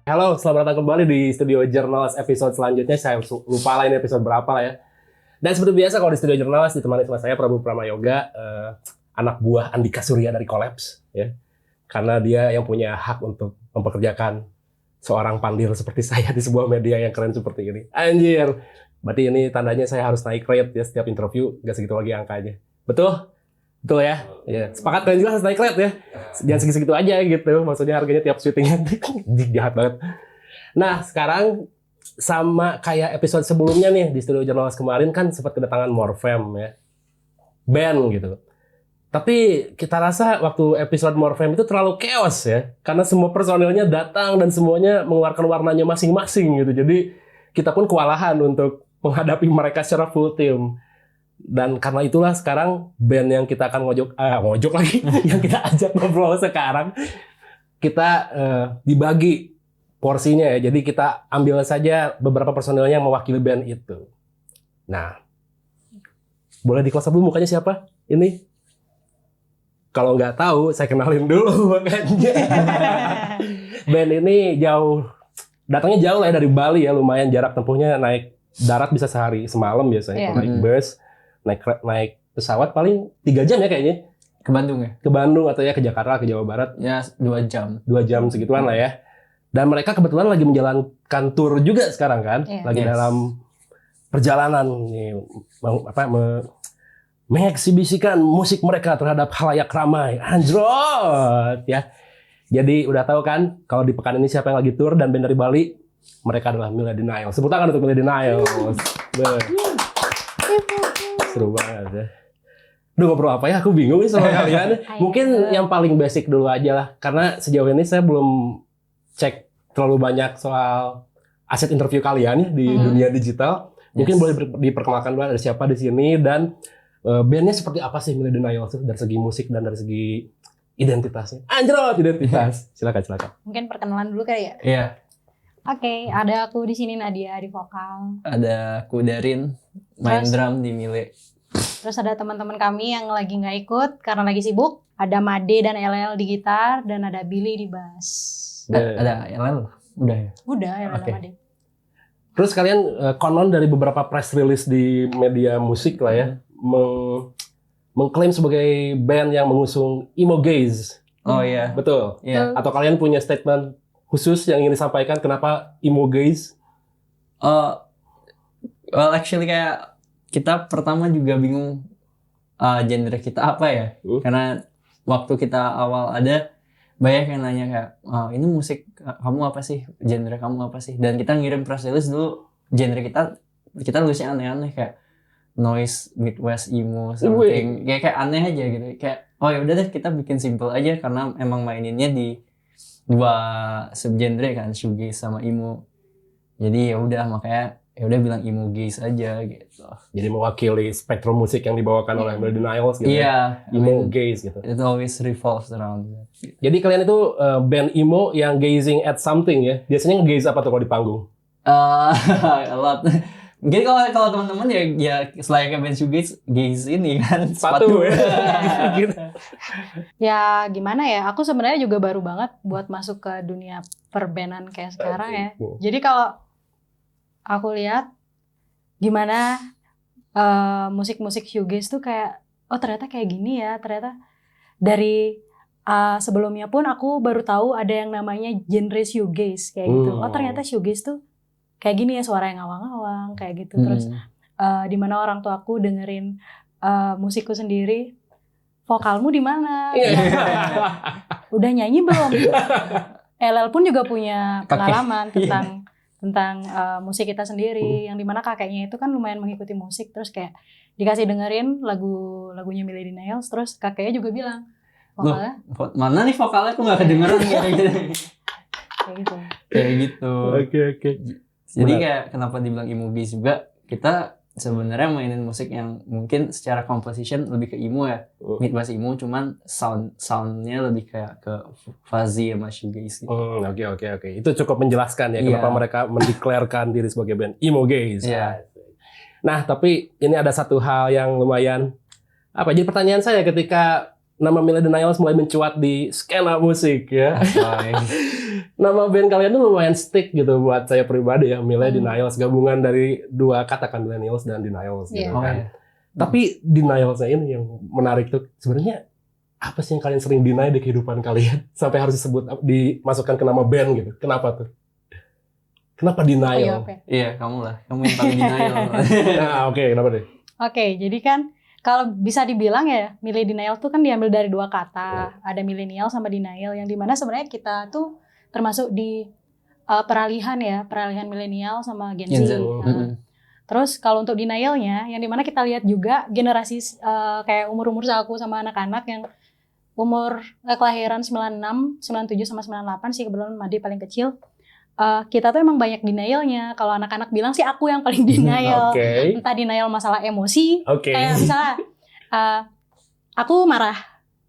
Halo, selamat datang kembali di Studio Jurnalis episode selanjutnya. Saya lupa lah ini episode berapa lah ya. Dan seperti biasa kalau di Studio Jurnalis ditemani sama saya Prabu Pramayoga, anak buah Andika Surya dari Collapse, ya. Karena dia yang punya hak untuk mempekerjakan seorang pandir seperti saya di sebuah media yang keren seperti ini. Anjir, berarti ini tandanya saya harus naik rate ya setiap interview, gak segitu lagi angkanya. Betul? Betul ya? Ya, sepakat kalian juga harus naik rate ya. Jangan segitu-segitu aja gitu. Maksudnya harganya tiap syutingnya jahat banget. Nah, sekarang sama kayak episode sebelumnya nih di Studio Jurnalis kemarin kan sempat kedatangan Morfem ya. Band gitu. Tapi kita rasa waktu episode Morfem itu terlalu chaos ya. Karena semua personilnya datang dan semuanya mengeluarkan warnanya masing-masing gitu. Jadi kita pun kewalahan untuk menghadapi mereka secara full team. Dan karena itulah sekarang band yang kita akan ngojok lagi yang kita ajak ngobrol sekarang kita dibagi porsinya ya. Jadi kita ambil saja beberapa personilnya yang mewakili band itu. Nah, boleh di close up dulu mukanya siapa? Ini kalau nggak tahu saya kenalin dulu makanya. Band ini datangnya jauh lah ya dari Bali ya, lumayan jarak tempuhnya naik darat bisa sehari semalam biasanya. Kalau naik bus naik pesawat paling 3 jam ya kayaknya. Ke Bandung ya? Ke Bandung atau ya ke Jakarta, ke Jawa Barat. Ya 2 jam. 2 jam segituan lah ya. Dan mereka kebetulan lagi menjalankan tour juga sekarang kan. Lagi dalam perjalanan nih, mengeksibisikan musik mereka terhadap khalayak ramai. Anjrot ya. Jadi udah tahu kan kalau di pekan ini siapa yang lagi tour dan band dari Bali? Mereka adalah Millennials. Sebut tangan untuk Millennials. Seru banget ya. Duh, ngobrol apa ya? Aku bingung nih sama kalian. Mungkin yang paling basic dulu aja lah. Karena sejauh ini saya belum cek terlalu banyak soal aset interview kalian ya di dunia digital. Mungkin boleh diperkenalkan dulu ada siapa di sini dan bandnya seperti apa sih Millennials dari segi musik dan dari segi identitasnya. Anjrot, identitas. Silakan. Mungkin perkenalan dulu kali ya? Iya. Oke, ada aku di sini Nadia di vokal. Ada aku Darin main drum di Mile. Terus ada teman-teman kami yang lagi nggak ikut karena lagi sibuk. Ada Made dan LL di gitar dan ada Billy di bass. Ada LL? Udah ya? Udah, LL dan Made. Terus kalian konon dari beberapa press release di media musik lah ya, mengklaim sebagai band yang mengusung emo gaze. Oh iya. Betul? Iya. Atau kalian punya statement khusus yang ingin disampaikan kenapa emo gaze? Well actually kayak kita pertama juga bingung genre kita apa ya. Karena waktu kita awal ada banyak yang nanya kayak ini musik kamu apa sih? Genre kamu apa sih? Dan kita ngirim press release dulu genre kita nulisnya aneh-aneh kayak noise, midwest, emo, something. Kayak aneh aja gitu. Kayak oh ya udah deh kita bikin simple aja karena emang maininnya di 2 subgenre kan, shoegaze sama emo. Jadi ya udah makanya ya udah bilang emo gaze aja gitu. Jadi mewakili spektrum musik yang dibawakan oleh Millennials gitu. Iya, ya. Emo gaze gitu. It always revolves around that. Jadi kalian itu band emo yang gazing at something ya. Biasanya nge-gaze apa tuh kalau di panggung? A lot. Mungkin kalau teman-teman ya selayaknya band shoegaze gaze ini kan sepatu ya. Gitu. Ya gimana ya, aku sebenarnya juga baru banget buat masuk ke dunia perbandan kayak sekarang ya. Jadi kalau aku lihat gimana musik-musik shoegaze tuh kayak oh ternyata kayak gini ya. Ternyata dari sebelumnya pun aku baru tahu ada yang namanya genre shoegaze kayak gitu. Oh ternyata shoegaze tuh kayak gini ya, suara yang ngawang-ngawang kayak gitu. Terus di mana orang tua aku dengerin musikku sendiri, vokalmu di mana? Udah nyanyi belum? LL pun juga punya pengalaman tentang musik kita sendiri, yang dimana kakeknya itu kan lumayan mengikuti musik, terus kayak dikasih dengerin lagunya Millennials, terus kakeknya juga bilang vokalnya mana nih vokalnya aku nggak kedengeran kayak gitu. Oke. Jadi kayak kenapa dibilang emo gaze juga, kita sebenarnya mainin musik yang mungkin secara composition lebih ke emo ya, midwest emo, cuman soundnya lebih kayak ke fuzzy sama shoegaze gitu. Oke. Itu cukup menjelaskan ya kenapa mereka mendeklarkan diri sebagai band emo gaze. Nah, tapi ini ada satu hal yang lumayan jadi pertanyaan saya ketika nama Millennials mulai mencuat di skena musik ya. Nama band kalian tuh lumayan stick gitu buat saya pribadi ya, Millennials Denials, gabungan dari dua kata kan, Millennials dan Denials gitu Iya. Oh, kan. iya. Tapi Denialsnya ini yang menarik tuh, sebenarnya apa sih yang kalian sering deny di kehidupan kalian sampai harus dimasukkan ke nama band gitu? Kenapa tuh? Kenapa Oh, iya, denial? oke. Iya, kamu lah. Kamu yang paling denial. Nah, oke, kenapa deh? Oke, jadi kan kalau bisa dibilang ya, millennial tuh kan diambil dari dua kata. Ada millennial sama denial, yang dimana sebenarnya kita tuh termasuk di peralihan millennial sama Gen Gen Z. Z. Nah, Mm-mm. terus kalau untuk denialnya, yang dimana kita lihat juga generasi kayak umur-umur aku sama anak-anak yang umur kelahiran 96, 97 sama 98 sih, kebetulan Made paling kecil. Kita tuh emang banyak denialnya. Kalau anak-anak bilang sih aku yang paling denial. Oke. Entah denial masalah emosi, Oke. kayak misalnya aku marah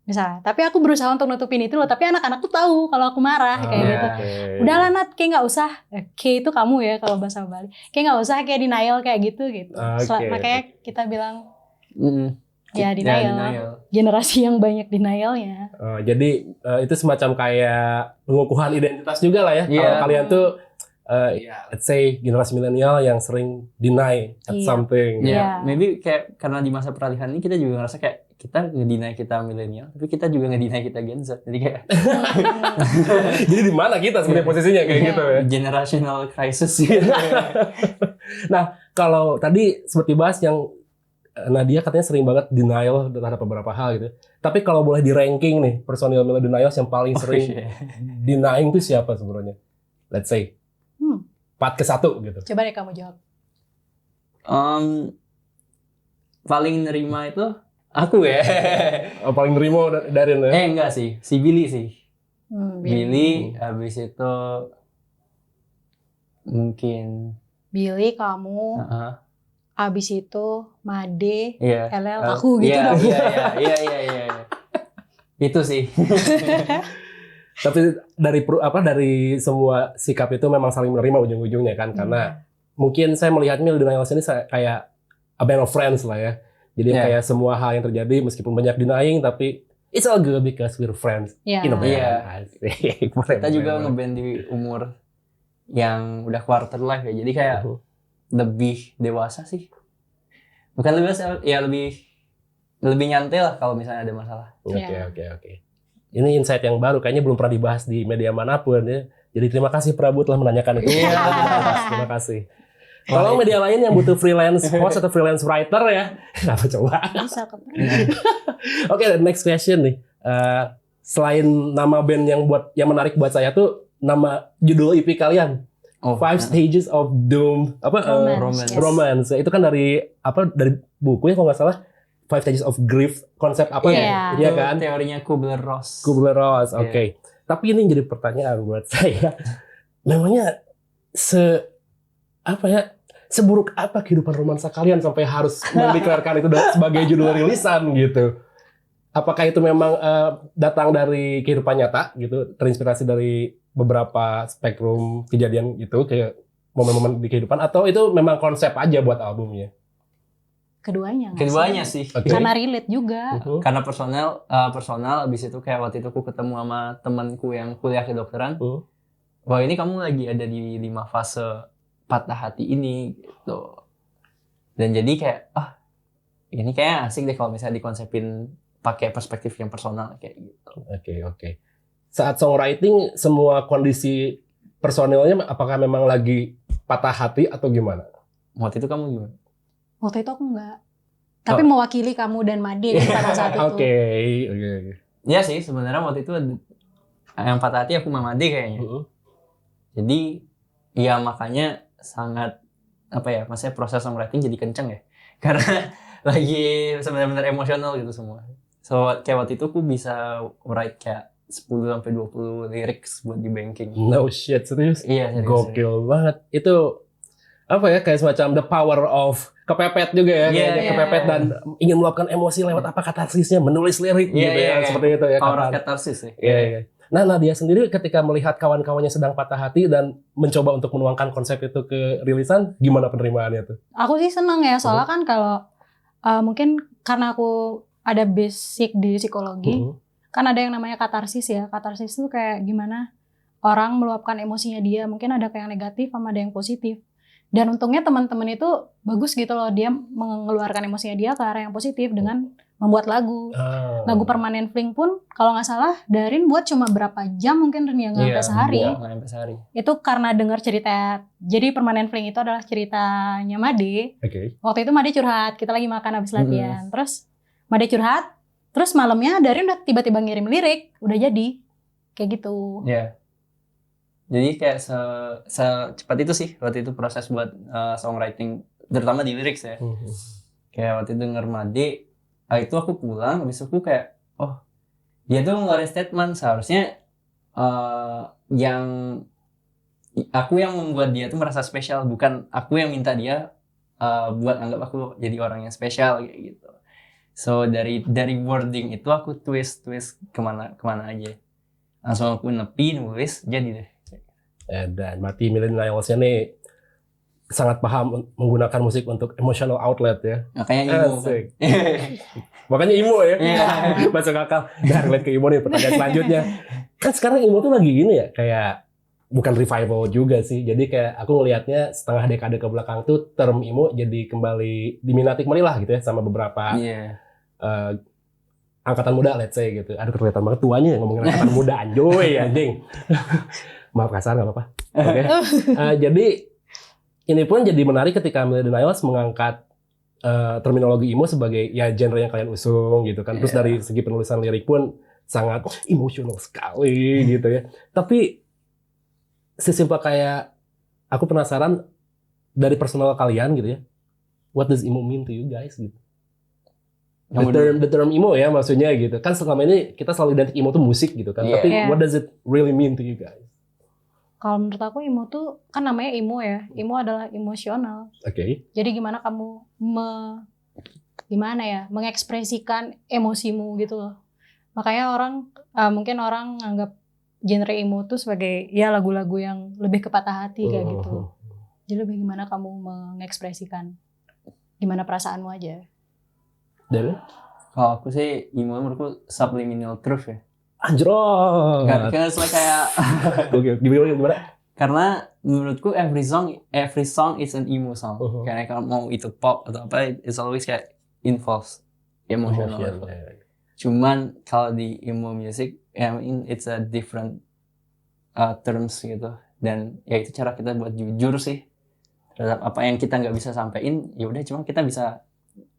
misalnya, tapi aku berusaha untuk nutupin itu loh, tapi anak-anak tuh tahu kalau aku marah kayak Iya. gitu. Oke. Udahlah Nat, kayak nggak usah. Kayak itu kamu ya kalau bahasa Bali. Kayak nggak usah kayak denial kayak gitu. Oke. Makanya kita bilang Mm-mm. ya Ya, denial. Generasi yang banyak denialnya. Jadi itu semacam kayak pengukuhan identitas juga lah ya. Iya. Kalau kalian tuh ya let's say generasi milenial yang sering deny at Iya. something. Iya. Ya, maybe kayak karena di masa peralihan ini kita juga ngerasa kayak kita ngedinai kita milenial, tapi kita juga ngedinai kita Gen Z. Jadi kayak Jadi di mana kita sebenarnya posisinya kayak Iya. gitu ya. generational crisis gitu. Kalau tadi seperti bahas yang Nadia katanya sering banget denial terhadap beberapa hal gitu. Tapi kalau boleh di ranking nih personil millennials yang paling sering iya. denying itu siapa sebenarnya? Let's say 4 ke 1 gitu. Coba deh kamu jawab. Paling nerima itu aku ya. Oh, paling nerimo dari ya. Enggak sih, si Billy sih. Billy, Hmm. habis itu mungkin Billy, kamu, abis itu Made, iya. LL, aku gitu dong. Iya. Itu sih. Tapi dari semua sikap itu memang saling menerima ujung-ujungnya kan, karena mungkin saya melihat millennials ini kayak a band of friends lah ya. Jadi Yeah. kayak semua hal yang terjadi meskipun banyak denying tapi it's all good because we're friends. Iya. You know, Iya. Asik. Kita juga ngeband di umur yang udah quarter life ya. Jadi kayak lebih dewasa sih. Bukan lebih dewasa, ya lebih nyantai lah kalau misalnya ada masalah. Oke. Ini insight yang baru, kayaknya belum pernah dibahas di media manapun ya. Jadi terima kasih Prabu telah menanyakan itu. Iya. Terima kasih. Tolong media lain yang butuh freelance host atau freelance writer ya. Apa coba? Bisa Oke, next question nih. Selain nama band yang menarik buat saya tuh nama judul EP kalian. Five Stages of Doom, Romance. Itu kan dari buku ya kalau nggak salah. Five Stages of Grief, konsep apa ya? Iya kan? Teorinya Kubler-Ross. Kubler-Ross, oke. Tapi ini jadi pertanyaan buat saya. Memangnya seburuk apa kehidupan romansa kalian sampai harus mendeklarkan itu sebagai judul rilisan gitu? Apakah itu memang datang dari kehidupan nyata gitu, terinspirasi dari beberapa spektrum kejadian itu kayak momen-momen di kehidupan, atau itu memang konsep aja buat albumnya? Keduanya sih. Okay. Karena relate juga. Karena personal abis itu kayak waktu itu aku ketemu sama temanku yang kuliah kedokteran. Wah, ini kamu lagi ada di 5 fase patah hati ini gitu. Dan jadi kayak ini kayak asik deh kalau misalnya dikonsepin pakai perspektif yang personal kayak gitu. Oke. Saat songwriting semua kondisi personilnya apakah memang lagi patah hati atau gimana? Waktu itu kamu gimana? Waktu itu aku enggak. Tapi mewakili kamu dan Made pada saat itu. Oke. Iya sih, sebenarnya waktu itu yang patah hati aku sama Made kayaknya. Jadi ya makanya sangat maksudnya proses songwriting jadi kenceng ya. Karena lagi sebenarnya emosional gitu semua. So kayak waktu itu aku bisa write kayak 10-20 lyrics buat di banking. No shit, serius? Iya, serius. Gokil banget. Itu kayak semacam the power of kepepet juga ya, kepepet dan ingin meluapkan emosi lewat katarsisnya, menulis lirik gitu ya, seperti itu ya. Power of katarsis ya. Iya. Nah, Nadia sendiri ketika melihat kawan-kawannya sedang patah hati dan mencoba untuk menuangkan konsep itu ke rilisan, gimana penerimaannya tuh? Aku sih seneng ya, soalnya kan kalau mungkin karena aku ada basic di psikologi, kan ada yang namanya katarsis ya. Katarsis tuh kayak gimana orang meluapkan emosinya dia. Mungkin ada yang negatif sama ada yang positif. Dan untungnya teman-teman itu bagus gitu loh, dia mengeluarkan emosinya dia ke arah yang positif dengan membuat lagu. Lagu Permanen Fling pun kalau nggak salah Darin buat cuma berapa jam mungkin Rin, ya nggak sampai sehari. Nggak sampai sehari. Itu karena dengar cerita. Jadi Permanen Fling itu adalah ceritanya Made. Waktu itu Made curhat, kita lagi makan habis latihan. Terus Made curhat, terus malamnya Darin udah tiba-tiba ngirim lirik, udah jadi kayak gitu. Iya. Jadi kayak secepat itu sih waktu itu proses buat songwriting, terutama di lyrics ya. Kayak waktu itu denger Made, itu aku pulang, habis itu aku kayak, oh dia tuh ngeluarin statement, seharusnya yang aku yang membuat dia tuh merasa spesial, bukan aku yang minta dia buat anggap aku jadi orang yang spesial kayak gitu. So dari wording itu aku twist kemana aja. Langsung aku nulis, jadi deh. Dan berarti millennials-nya nih sangat paham menggunakan musik untuk emotional outlet ya. Makanya emo kan. Makanya emo ya. Masuk akal. Dan relate ke emo nih pertanyaan selanjutnya. Kan sekarang emo tuh lagi gini ya, kayak bukan revival juga sih. Jadi kayak aku ngelihatnya setengah dekade ke belakang tuh term emo jadi kembali diminati kembali lah gitu ya sama beberapa angkatan muda, let's say gitu. Aduh kelihatan banget tuanya ngomongin angkatan muda, anjoy anjing. Maaf kasar, nggak apa-apa. Oke. Jadi ini pun jadi menarik ketika millennials mengangkat terminologi emo sebagai ya genre yang kalian usung gitu kan. Terus dari segi penulisan lirik pun sangat emosional sekali gitu ya. Tapi sesimpel kayak aku penasaran dari personal kalian gitu ya. What does emo mean to you guys gitu? The term emo ya maksudnya gitu. Kan selama ini kita selalu identik emo tuh musik gitu kan. Tapi what does it really mean to you guys? Kalau menurut aku emo tuh kan namanya emo ya. Emo adalah emosional. Jadi gimana kamu mengekspresikan emosimu gitu loh. Makanya mungkin orang anggap genre emo tuh sebagai ya lagu-lagu yang lebih ke patah hati kayak gitu. Jadi lebih gimana kamu mengekspresikan gimana perasaanmu aja. Dari? Kalau aku sih emo menurutku subliminal truth ya. Anjrot. Karena kayak gimana? Karena menurutku every song is an emo song. Karena kalau mau itu pop atau apa, it's always kayak involves emotional. Cuman kalau di emo music, I mean it's a different terms gitu. Dan ya itu cara kita buat jujur sih terhadap apa yang kita nggak bisa sampein. Ya udah, cuma kita bisa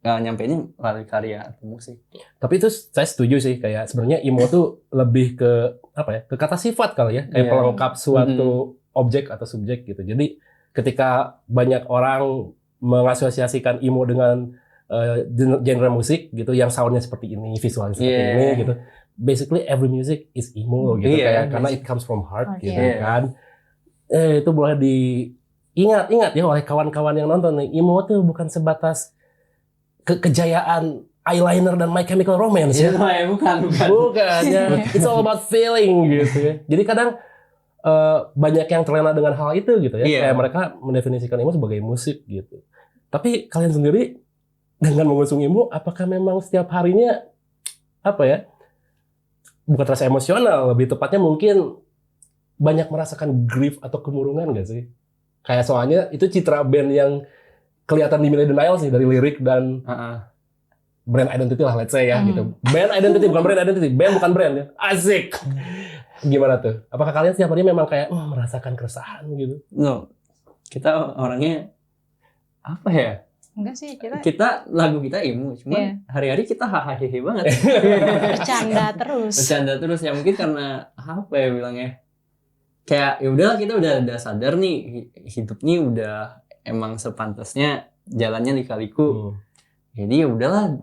nyampeinnya melalui karya atau musik. Tapi itu saya setuju sih, kayak sebenarnya emo tuh lebih ke apa ya? Ke kata sifat kali ya, kayak pelengkap suatu objek atau subjek gitu. Jadi ketika banyak orang mengasosiasikan emo dengan genre musik gitu yang soundnya seperti ini, visualnya seperti ini gitu. Basically every music is emo gitu kayak karena it comes from heart gitu kan. Itu boleh diingat ya oleh kawan-kawan yang nonton nih. Emo tuh bukan sebatas kejayaan eyeliner dan My Chemical Romance ya. Bukan ya. It's all about feeling gitu ya. Jadi kadang banyak yang terlena dengan hal itu gitu ya. Kayak mereka mendefinisikan emo sebagai musik gitu. Tapi kalian sendiri dengan mengusung emo, apakah memang setiap harinya apa ya? Bukan terasa emosional, lebih tepatnya mungkin banyak merasakan grief atau kemurungan gak sih? Kayak soalnya itu citra band yang kelihatan di millennials sih dari lirik dan brand identity lah, let's say ya gitu. Band identity bukan brand identity, band bukan brand ya. Asik. Gimana tuh? Apakah kalian setiap hari memang kayak merasakan keresahan gitu? No, kita orangnya apa ya? Enggak sih, kita lagu kita emo, cuman hari-hari kita hahaha banget. Bercanda terus ya, mungkin karena apa ya bilangnya? Kayak ya udah, kita udah sadar nih hidup nih udah emang sepantasnya jalannya lika-liku. Jadi ya udahlah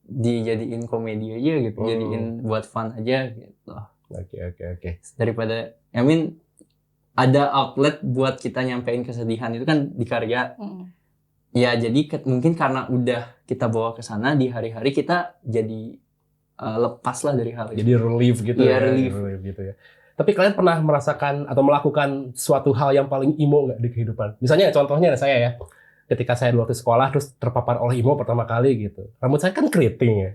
dijadiin komedi aja gitu, jadiin buat fun aja gitu. Oke. Daripada I mean ada outlet buat kita nyampein kesedihan itu kan di karya. Ya jadi mungkin karena udah kita bawa ke sana di hari-hari kita jadi lepas lah dari hal itu. Jadi relief gitu relief gitu ya. Tapi kalian pernah merasakan atau melakukan suatu hal yang paling emo nggak di kehidupan? Misalnya contohnya saya ya, ketika saya dulu waktu sekolah terus terpapar oleh emo pertama kali gitu. Rambut saya kan keriting ya.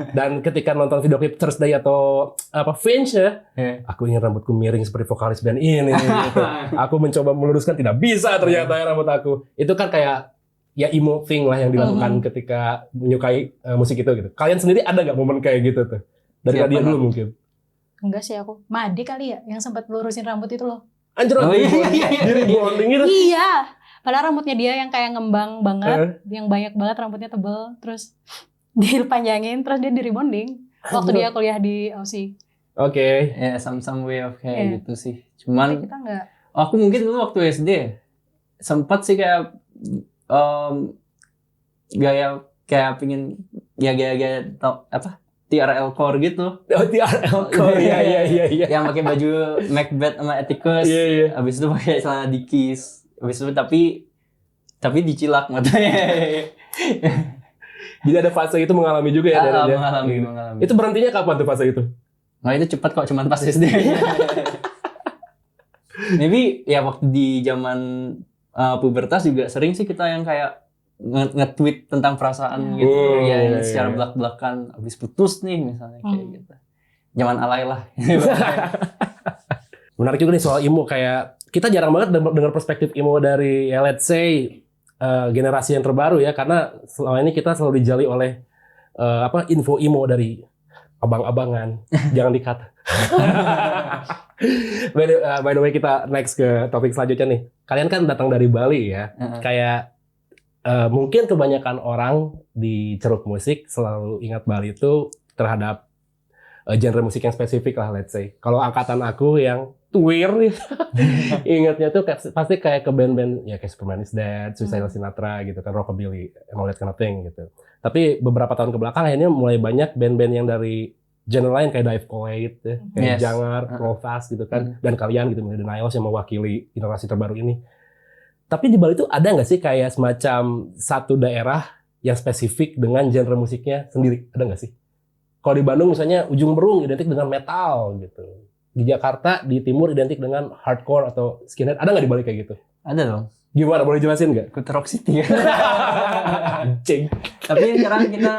Dan ketika nonton video klip Thursday atau Finch ya, aku ingin rambutku miring seperti vokalis band ini gitu. Aku mencoba meluruskan, tidak bisa ternyata ya rambut aku. Itu kan kayak ya emo thing lah yang dilakukan ketika menyukai musik itu gitu. Kalian sendiri ada nggak momen kayak gitu tuh? Dari dia dulu mungkin. Enggak sih aku. Made kali ya yang sempat lurusin rambut itu loh. Anjir, diri bonding gitu. Iya. Padahal rambutnya dia yang kayak ngembang banget, yang banyak banget rambutnya tebel, terus dipanjangin, terus dia di rebonding waktu dia kuliah di Aussie. Oke. Ya, some way of kayak gitu sih. Cuman tapi kita enggak. Aku mungkin dulu waktu SD sempat sih kayak gaya kayak pingin ya gaya TRL core gitu. Oh, TRL core. Iya. Yang pakai baju Macbeth sama Atticus. Iya. Habis itu pakai celana Dickies. Habis itu tapi dicilak matanya. Jadi ada fase itu mengalami juga ya dari dia. Mengalami. Itu berhentinya kapan tuh fase itu? Nah, itu cepat kok, cuman pas SD. Maybe ya waktu di zaman pubertas juga sering sih kita yang kayak nge-tweet tentang perasaan gitu. Ya secara belak-belakan habis putus nih misalnya kayak gitu. Zaman alay lah. Menarik juga nih soal emo, kayak kita jarang banget dengar perspektif emo dari ya let's say generasi yang terbaru ya, karena selama ini kita selalu dijali oleh info emo dari abang-abangan. Jangan di-cut. By the way, kita next ke topik selanjutnya nih. Kalian kan datang dari Bali ya. Kayak mungkin kebanyakan orang di ceruk musik selalu ingat Bali itu terhadap genre musik yang spesifik lah, let's say. Kalau angkatan aku yang tuir nih, ingatnya tuh pasti kayak ke band-band ya kayak Superman is Dead, Suicidal Sinatra gitu kan, Rockabilly, and all that kind of thing gitu. Tapi beberapa tahun kebelakang akhirnya mulai banyak band-band yang dari genre lain kayak Dive Coed, kayak Jangar, Roll Fast gitu kan, dan kalian gitu, The Niles yang mewakili generasi terbaru ini. Tapi di Bali itu ada nggak sih kayak semacam satu daerah yang spesifik dengan genre musiknya sendiri? Ada nggak sih? Kalau di Bandung misalnya Ujung Berung identik dengan metal gitu. Di Jakarta, di timur identik dengan hardcore atau skinhead. Ada nggak di Bali kayak gitu? Ada dong. Gimana? Boleh jelasin nggak? Kuta Rock City. Anjing. Tapi sekarang kita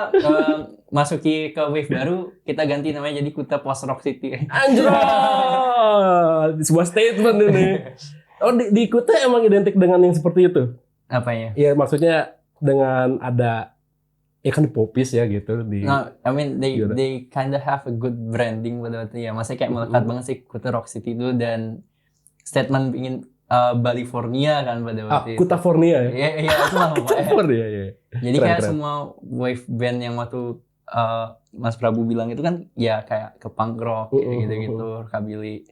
masuki ke wave baru, kita ganti namanya jadi Kuta Post Rock City. Anjir. Sebuah statement ini. Oh, di Kuta emang identik dengan yang seperti itu? Apanya? Iya, maksudnya dengan ada ya kan di popis ya gitu di. No, I mean they kind of have a good branding pada waktu ya. Maksudnya kayak melekat banget sih Kuta Rock City itu, dan statement ingin Balifornia kan pada waktu itu. Kutafornia ya. Iya itu lah pokoknya. Kutafornia ya. Jadi kayak semua wave band yang waktu Mas Prabu bilang itu kan ya kayak ke punk rock kayak gitu-gitu, rockabilly.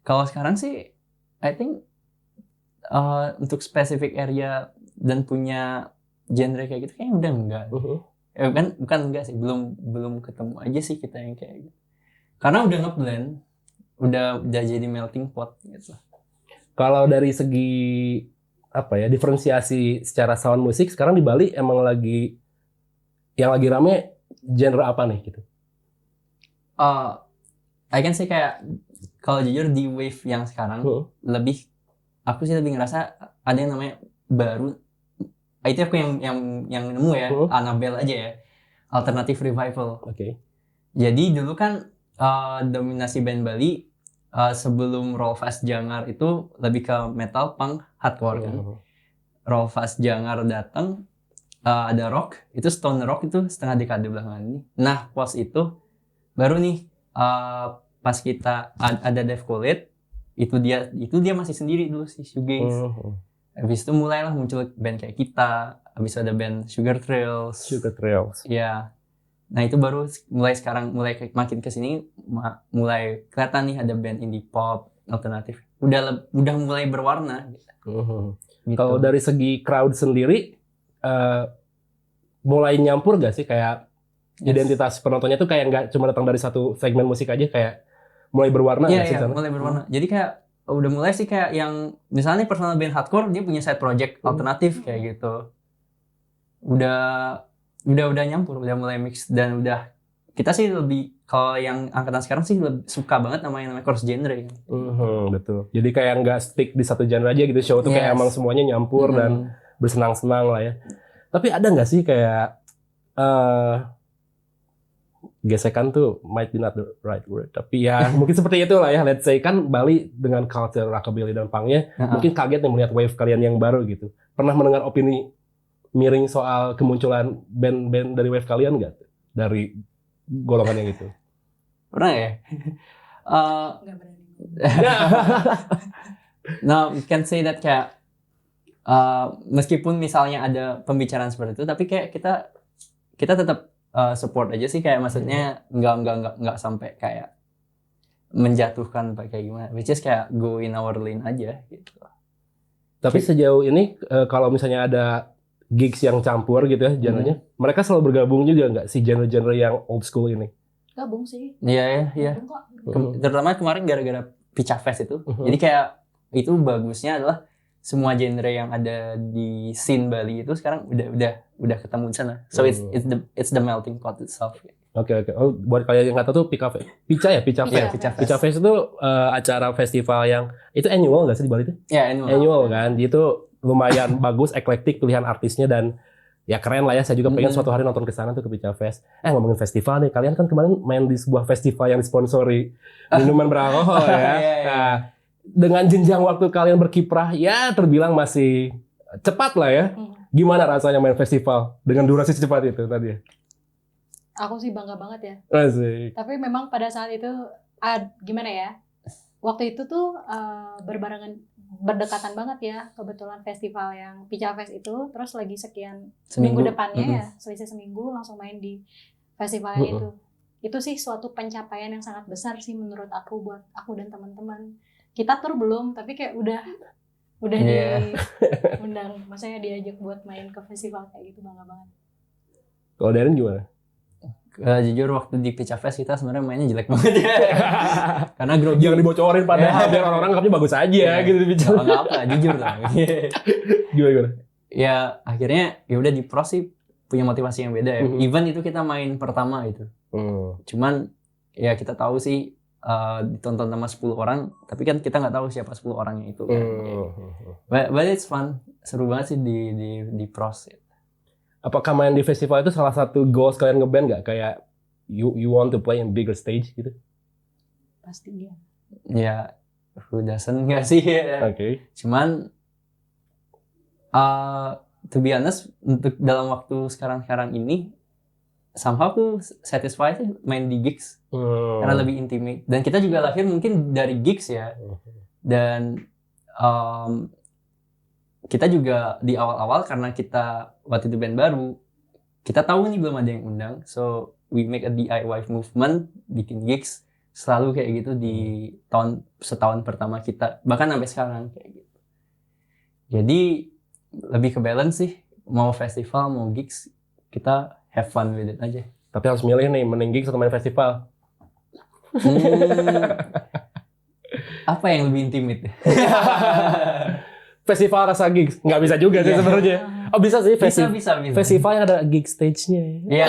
Kalau sekarang sih I think untuk specific area dan punya genre kayak gitu kayaknya udah enggak. Bukan enggak sih, belum ketemu aja sih kita yang kayak gitu. Karena udah ngeblend, udah jadi melting pot gitu. Kalau dari segi diferensiasi secara sound musik sekarang di Bali emang yang lagi rame genre apa nih gitu? I can say kayak kalau jujur di wave yang sekarang aku sih lebih ngerasa ada yang namanya baru. Itu aku yang nemu ya, Annabelle aja ya, alternative revival. Oke. Jadi dulu kan dominasi band Bali sebelum Roll Fast Jangar itu lebih ke metal, punk, hardcore kan. Roll Fast Jangar datang, ada rock, itu stone rock itu setengah dekade belakangan ini. Nah, pas itu baru nih pas kita ada Dave Colet, itu dia masih sendiri dulu sih, shoegaze. Habis itu mulailah muncul band kayak kita, habis ada band Sugar Trails. Ya. Nah, itu baru mulai makin kesini mulai kelihatan nih ada band indie pop, alternatif. Udah mulai berwarna gitu. Kalau dari segi crowd sendiri mulai nyampur gak sih kayak identitas penontonnya tuh kayak nggak cuma datang dari satu segmen musik aja, kayak mulai berwarna nggak sih? Iya, mulai berwarna. Jadi kayak udah mulai sih kayak yang misalnya personal band hardcore dia punya side project alternatif kayak gitu. Udah nyampur, udah mulai mix, dan udah kita sih lebih, kalau yang angkatan sekarang sih lebih suka banget sama yang namanya cross genre. Betul. Jadi kayak nggak stick di satu genre aja gitu, show tuh kayak emang semuanya nyampur dan bersenang-senang lah ya. Tapi ada nggak sih kayak gesekan tuh might be not the right word, tapi ya mungkin seperti itulah ya. Let's say kan Bali dengan culture rockabilly dan punknya mungkin kaget nih melihat wave kalian yang baru gitu. Pernah mendengar opini miring soal kemunculan band-band dari wave kalian nggak? Dari golongan yang itu? Pernah ya? Nggak berani. No, we can say that kayak meskipun misalnya ada pembicaraan seperti itu, tapi kayak kita tetap support aja sih, kayak maksudnya nggak sampai kayak menjatuhkan kayak gimana, which is kayak go in our lane aja gitu. Tapi sejauh ini kalau misalnya ada gigs yang campur gitu ya genre-nya, mereka selalu bergabung juga nggak sih genre-genre yang old school ini? Gabung sih. Iya. Gabung kok. Terutama kemarin gara-gara Picha Fest itu. Jadi kayak itu bagusnya adalah semua genre yang ada di scene Bali itu sekarang udah ketemu di sana. So it's the melting pot itself. Oke. Oh, buat kalian yang nggak tahu tuh Picha Fest itu acara festival yang itu annual nggak sih di Bali itu? Ya, Annual kan. Itu lumayan bagus, eklektik pilihan artisnya dan ya keren lah ya. Saya juga pengen suatu hari nonton ke sana tuh ke Picha Fest. Ngomongin festival nih, kalian kan kemarin main di sebuah festival yang disponsori minuman beralkohol ya. Nah, dengan jenjang waktu kalian berkiprah ya terbilang masih cepat lah ya. Gimana rasanya main festival dengan durasi secepat itu tadi? Aku sih bangga banget ya. Asik. Tapi memang pada saat itu gimana ya? Waktu itu tuh berdekatan banget ya, kebetulan festival yang Picha Fest itu, terus lagi seminggu depannya ya, selisih seminggu langsung main di festival itu. Itu sih suatu pencapaian yang sangat besar sih menurut aku, buat aku dan teman-teman. Kita tur belum, tapi kayak udah diundang, maksudnya diajak buat main ke festival kayak gitu, bangga banget. Kalau Darren gimana? Jujur waktu di Picha Fest kita sebenarnya mainnya jelek banget ya. Karena grogi. Jangan dibocorin padahal biar orang-orang anggapnya bagus aja gitu di Picha. Enggak apa, jujur lah. Gimana? Ya akhirnya ya udah di pros sih punya motivasi yang beda ya. Even itu kita main pertama itu. Cuman ya kita tahu sih ditonton sama 10 orang, tapi kan kita nggak tahu siapa 10 orangnya itu kan. But it's fun, seru banget sih di pros. Apakah main di festival itu salah satu goals kalian ngeband nggak? Kayak you want to play in bigger stage gitu? Pasti iya. Ya, who doesn't nggak sih? Oke. Cuman to be honest, untuk dalam waktu sekarang ini somehow aku satisfied sih main di gigs karena lebih intimate, dan kita juga lahir mungkin dari gigs ya, dan kita juga di awal-awal karena kita waktu itu band baru, kita tahu nih belum ada yang undang, so we make a DIY movement, bikin gigs selalu kayak gitu di setahun pertama kita, bahkan sampai sekarang kayak gitu. Jadi lebih ke balance sih, mau festival mau gigs kita have fun with it aja. Tapi harus milih nih, mending gigs atau main festival? Apa yang lebih intimate? Festival rasa gigs? Nggak bisa juga sih sebenarnya. Oh bisa sih, Bisa. festival yang ada gig stage-nya. Iya.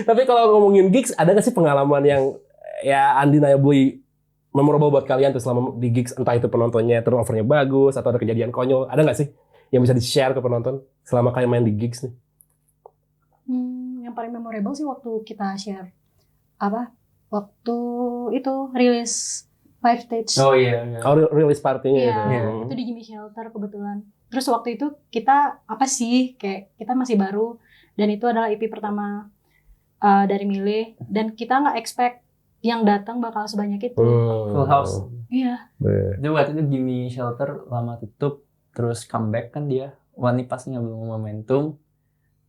Tapi kalau ngomongin gigs, ada nggak sih pengalaman yang ya undeniably memorable buat kalian tuh selama di gigs, entah itu penontonnya turnover-nya bagus atau ada kejadian konyol, ada nggak sih yang bisa di-share ke penonton selama kalian main di gigs nih? Yang paling memorable sih waktu kita share waktu itu rilis 5 stage. Oh iya. Oh, rilis partinya Iya, itu. itu di Gimme Shelter kebetulan. Terus waktu itu kita kayak kita masih baru, dan itu adalah EP pertama dari Mile, dan kita nggak expect yang datang bakal sebanyak itu. Full house. Iya. Itu waktu itu Gimme Shelter lama tutup, terus comeback kan dia. Wah ini pasti nggak belum momentum,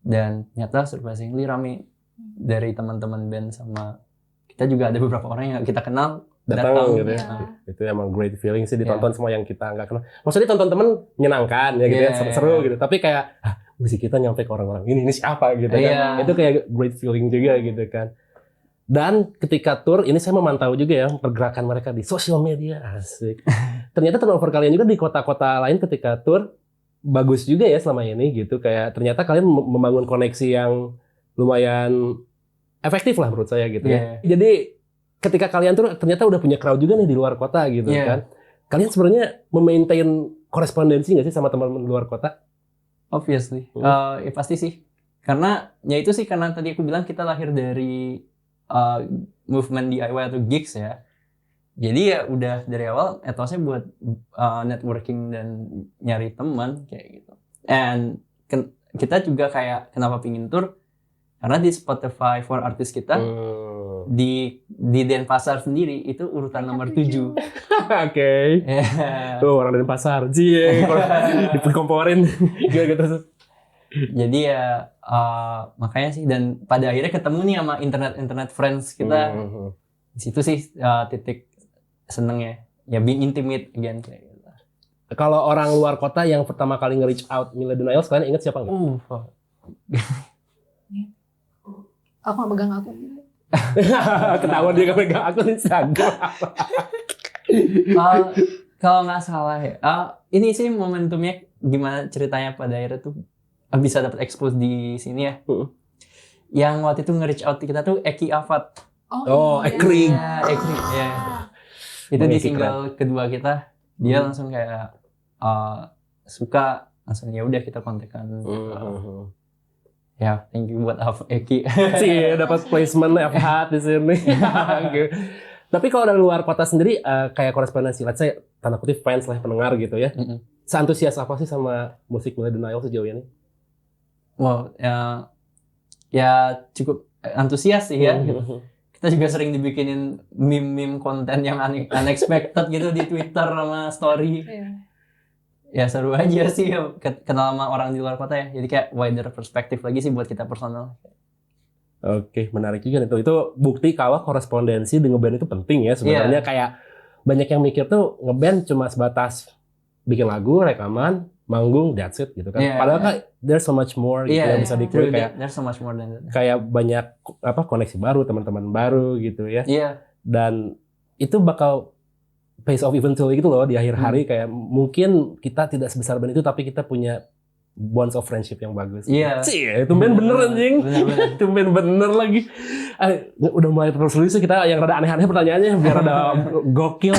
dan ternyata surprisingly rame dari teman-teman band, sama kita juga ada beberapa orang yang kita kenal datang gitu ya. Itu emang great feeling sih ditonton semua yang kita nggak kenal. Maksudnya tonton temen menyenangkan ya gitu ya, seru gitu. Tapi kayak musik kita nyampe ke orang-orang ini siapa gitu kan. Itu kayak great feeling juga gitu kan. Dan ketika tour ini saya memantau juga ya pergerakan mereka di sosial media, asik. Ternyata turnover kalian juga di kota-kota lain ketika tour bagus juga ya selama ini gitu. Kayak ternyata kalian membangun koneksi yang lumayan efektif lah menurut saya gitu ya. Jadi ketika kalian tuh ternyata udah punya crowd juga nih di luar kota gitu kan. Kalian sebenarnya memaintain korespondensi nggak sih sama teman-teman luar kota? Obviously. Ya pasti sih. Karena ya itu sih karena tadi aku bilang kita lahir dari movement DIY atau gigs ya. Jadi ya udah dari awal etosnya buat networking dan nyari teman kayak gitu. And kita juga kayak kenapa pingin tour karena di Spotify for Artists kita di Denpasar sendiri itu urutan nomor 7. Oke. Tuh orang Denpasar. Cie, dikomporin gitu. Jadi ya makanya sih dan pada akhirnya ketemu nih sama internet friends kita. Di situ sih titik senengnya. Ya being intimate again kayak gitu. Kalau orang luar kota yang pertama kali nge-reach out Millennials, kalian inget siapa nggak? Aku nggak megang akun. Ketahuan dia nggak pegang akun Instagram. Kalau nggak salah ya, ini sih momentumnya gimana ceritanya pada akhirnya tuh bisa dapat expose di sini ya. Yang waktu itu nge-reach out kita tuh Eki Afat. Ekring. Ekring, ya. Itu di single kedua kita, dia langsung kayak suka, langsung ya udah kita kontekan. Ya, thank you buat Eki. Sih, dapat placement FH di sini. Tapi kalau dari luar kota sendiri, kayak korespondensi, let's say, tanda kutip fans lah, pendengar gitu ya. Seantusias apa sih sama musik Millennials sejauh ini? Wow, ya cukup antusias sih ya. Gitu. Kita juga sering dibikinin meme konten yang unexpected gitu di Twitter sama story. Ya seru aja sih ya, kenal sama orang di luar kota ya. Jadi kayak wider perspektif lagi sih buat kita personal. Oke, menarik juga itu. Itu bukti kalau korespondensi di ngeband itu penting ya sebenarnya. Kayak banyak yang mikir tuh ngeband cuma sebatas bikin lagu, rekaman, manggung, that's it gitu kan. Padahal kan there's so much more gitu yang bisa dikulik kayak there's so much more than that. Kayak banyak koneksi baru, teman-teman baru gitu ya. Dan itu bakal pace of eventually gitu loh di akhir hari kayak mungkin kita tidak sebesar band itu tapi kita punya bonds of friendship yang bagus. Itu band bener anjing. Itu band bener lagi. Udah mulai terus kita yang rada aneh-aneh pertanyaannya biar ada gokil.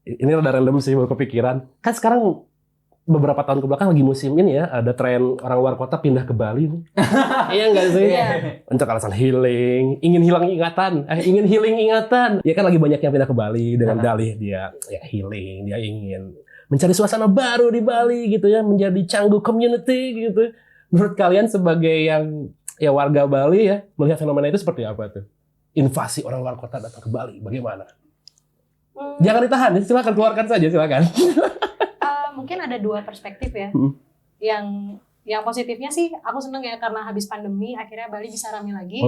Ini rada random sih baru kepikiran. Kan sekarang beberapa tahun kebelakang lagi musim ini ya ada tren orang luar kota pindah ke Bali. Iya nggak sih? Untuk alasan healing, ingin healing ingatan. Ya kan lagi banyak yang pindah ke Bali dengan dalih dia ya healing, dia ingin mencari suasana baru di Bali gitu ya, menjadi Canggu community gitu. Menurut kalian sebagai yang ya warga Bali ya melihat fenomena itu seperti apa tuh? Invasi orang luar kota datang ke Bali, bagaimana? Jangan ditahan, silakan keluarkan saja silakan. Mungkin ada dua perspektif ya. Yang positifnya sih aku seneng ya karena habis pandemi akhirnya Bali bisa rame lagi.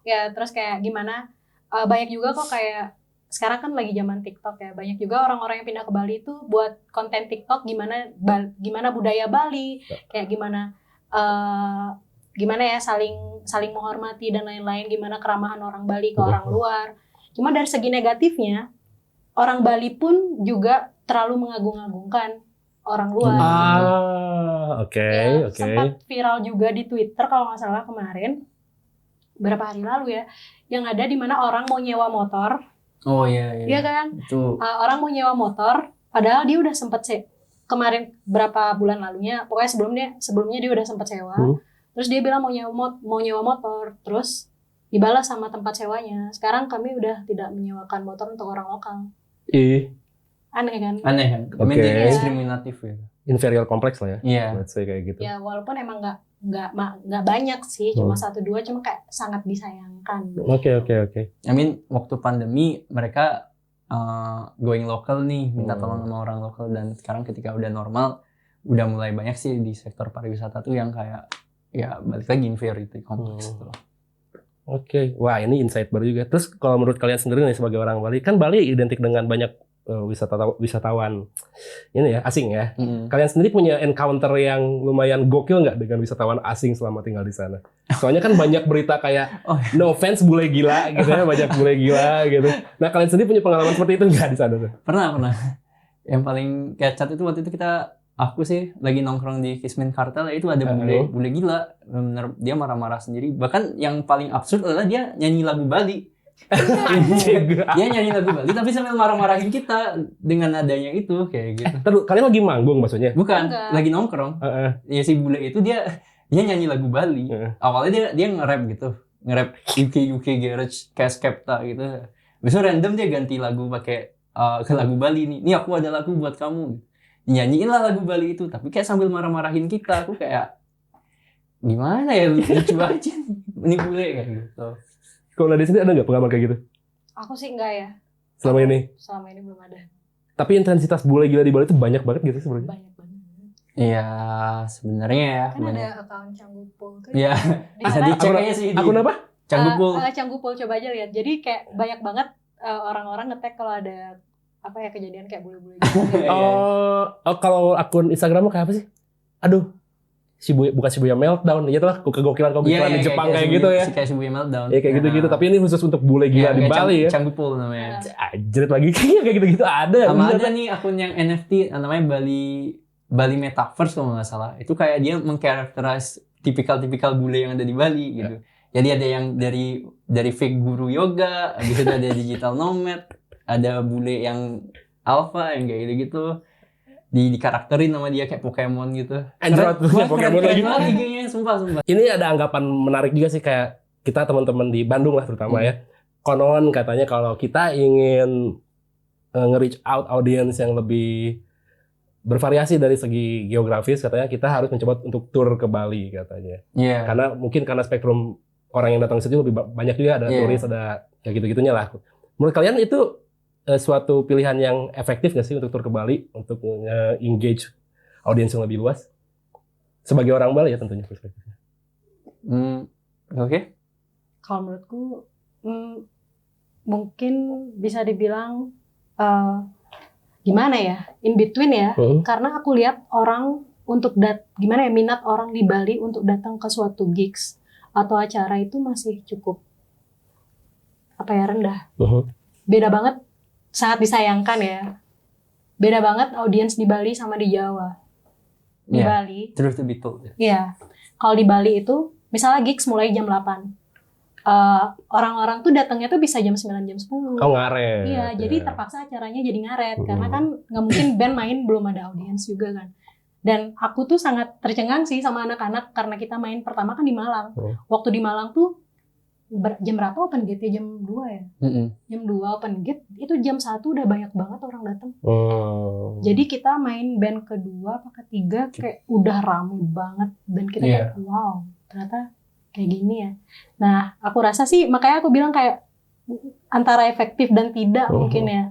Ya terus kayak gimana banyak juga kok kayak sekarang kan lagi zaman TikTok ya. Banyak juga orang-orang yang pindah ke Bali itu buat konten TikTok gimana budaya Bali, kayak gimana ya saling menghormati dan lain-lain, gimana keramahan orang Bali ke orang luar. Cuma dari segi negatifnya orang Bali pun juga terlalu mengagung-agungkan orang luar. Sempat viral juga di Twitter kalau nggak salah kemarin, berapa hari lalu ya, yang ada di mana orang mau nyewa motor. Iya kan? Orang mau nyewa motor, padahal dia udah sempet kemarin berapa bulan lalunya, pokoknya sebelumnya dia udah sempet sewa. Terus dia bilang mau nyewa motor, terus dibalas sama tempat sewanya. Sekarang kami udah tidak menyewakan motor untuk orang lokal. Aneh kan? Diskriminatif ya. Inferior kompleks lah ya. Let's say kayak gitu. Ya walaupun emang nggak banyak sih, cuma 1-2, cuma kayak sangat disayangkan. Oke. I mean waktu pandemi mereka going local nih, minta tolong sama orang lokal, dan sekarang ketika udah normal, udah mulai banyak sih di sektor pariwisata tuh yang kayak ya balik lagi inferiority kompleks tuh. Oke. Wah ini insight baru juga. Terus kalau menurut kalian sendiri nih sebagai orang Bali, kan Bali identik dengan banyak wisatawan ini ya asing ya. Kalian sendiri punya encounter yang lumayan gokil nggak dengan wisatawan asing selama tinggal di sana? Soalnya kan banyak berita kayak no offense bule gila gitu ya, banyak bule gila gitu. Nah kalian sendiri punya pengalaman seperti itu nggak di sana tuh? Pernah. Yang paling kecap itu waktu itu aku sih lagi nongkrong di Kismin Kartel, itu ada bule gila, bener dia marah-marah sendiri. Bahkan yang paling absurd adalah dia nyanyi lagu Bali. Dia nyanyi lagu Bali tapi sambil marah-marahin kita dengan adanya itu kayak gitu. Terus kalian lagi manggung maksudnya? Bukan, Enggak. lagi nongkrong. Ya si bule itu dia nyanyi lagu Bali. Awalnya dia nge-rap gitu. Nge-rap UK Garage kayak Skepta gitu. Besok random dia ganti lagu pakai ke lagu Bali nih. Nih aku ada lagu buat kamu. Nyanyiin lah lagu Bali itu, tapi kayak sambil marah-marahin kita. Aku kayak gimana ya, lucu aja ini bule kayak gitu. Kalau Nadia sendiri ada nggak pengalaman kayak gitu? Aku sih enggak ya. Selama ini? Selama ini belum ada. Tapi intensitas bule gila di Bali itu banyak banget gitu sebenarnya. Banyak banget. Iya, sebenarnya ya. Kan ada akun Canggupul tuh. Iya, Di bisa sana, dicek aja sih. Akun apa? Canggupul. Canggupul coba aja lihat. Jadi kayak banyak banget orang-orang nge-tag kalau ada apa ya kejadian kayak bule-bule gitu. Oh, kalau akun Instagramnya kayak apa sih? Aduh, bukan Shibuya Meltdown, ya itulah kegokilan di Jepang kayak gitu ya. Kayak Shibuya Meltdown. Ya kayak gitu-gitu, tapi ini khusus untuk bule gila di Bali ya. Canggupul namanya. Anjrit lagi kayak gitu-gitu ada. Sama ada nih akun yang NFT namanya Bali Metaverse kalau nggak salah. Itu kayak dia mengkarakteris tipikal bule yang ada di Bali gitu. Jadi ada yang dari fake guru yoga, habis itu ada digital nomad, ada bule yang alpha yang kayak gitu-gitu. Dikarakterin sama dia kayak Pokemon gitu. Android Pokemon lagi. IG-nya sumpah. Ini ada anggapan menarik juga sih kayak kita teman-teman di Bandung lah terutama ya. Konon katanya kalau kita ingin nge-reach out audience yang lebih bervariasi dari segi geografis, katanya kita harus mencoba untuk tur ke Bali katanya. Iya. Karena spektrum orang yang datang ke situ lebih banyak juga, ada turis, ada kayak gitu-gitunya lah. Menurut kalian itu suatu pilihan yang efektif nggak sih untuk tur ke Bali, untuk engage audiens yang lebih luas? Sebagai orang Bali ya tentunya perspektifnya. Oke. Kalau menurutku mungkin bisa dibilang gimana ya, in between ya. Karena aku lihat orang untuk gimana ya, minat orang di Bali untuk datang ke suatu gigs atau acara itu masih cukup rendah. Beda banget. Sangat disayangkan ya. Beda banget audiens di Bali sama di Jawa. Di Bali. Truth to be told. Iya. Kalau di Bali itu, misalnya gigs mulai jam 8. Orang-orang tuh datangnya tuh bisa jam 9, jam 10. Oh, ngaret. Iya, jadi terpaksa acaranya jadi ngaret. Karena kan nggak mungkin band main belum ada audiens juga kan. Dan aku tuh sangat tercengang sih sama anak-anak karena kita main pertama kan di Malang. Waktu di Malang tuh jam berapa open gate ya? Jam 2 ya? Jam 2 open gate, itu jam 1 udah banyak banget orang datang. Jadi kita main band kedua apa ketiga kayak udah rame banget. Dan kita kayak wow, ternyata kayak gini ya. Nah, aku rasa sih, makanya aku bilang kayak antara efektif dan tidak mungkin ya.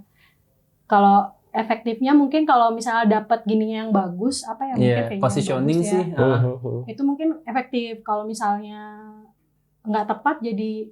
Kalau efektifnya mungkin kalau misalnya dapat gininya yang bagus, apa ya mungkin kayaknya positioning bagus, sih. ya. Itu mungkin efektif. Kalau misalnya nggak tepat jadi